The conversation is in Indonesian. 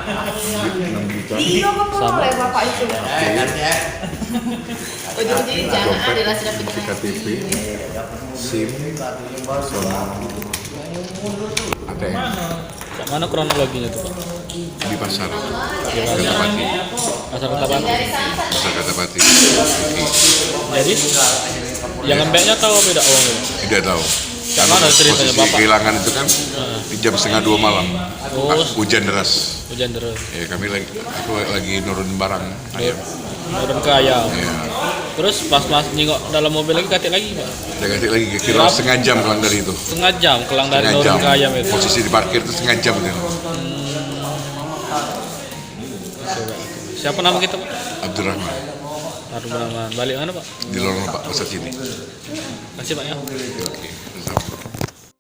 6 juta. Iya, Bapak oleh Bapak itu. Ujung-ujungnya jangan ada lah sudah Bukti KTP, SIM, sama ATM Cak mana kronologinya tuh Pak? di pasar Di Kertapati. Pasar Kertapati. Pasar Kertapati. Jadi yang ngembeknya tahu beda uangnya? Tidak tahu. Cak mana ceritanya Posisi Bapak? kehilangan itu kan di jam 1:30 malam. Oh. Hujan deras. Hujan deras. Ya aku lagi nurun barang ayam. Turun ke ayam. Ya. Terus pas nyingok dalam mobil lagi katik lagi Pak? Udah ganti lagi kira setengah jam kelang dari itu. Setengah jam kelang dari Setengah turun jam. ke ayam itu. Posisi di parkir itu setengah jam itu. Siapa nama kita Pak? Abdurrahman Abdurrahman. Balik mana Pak? di lorong Pak pasar sini. Kasih Pak ya. Oke. Sama.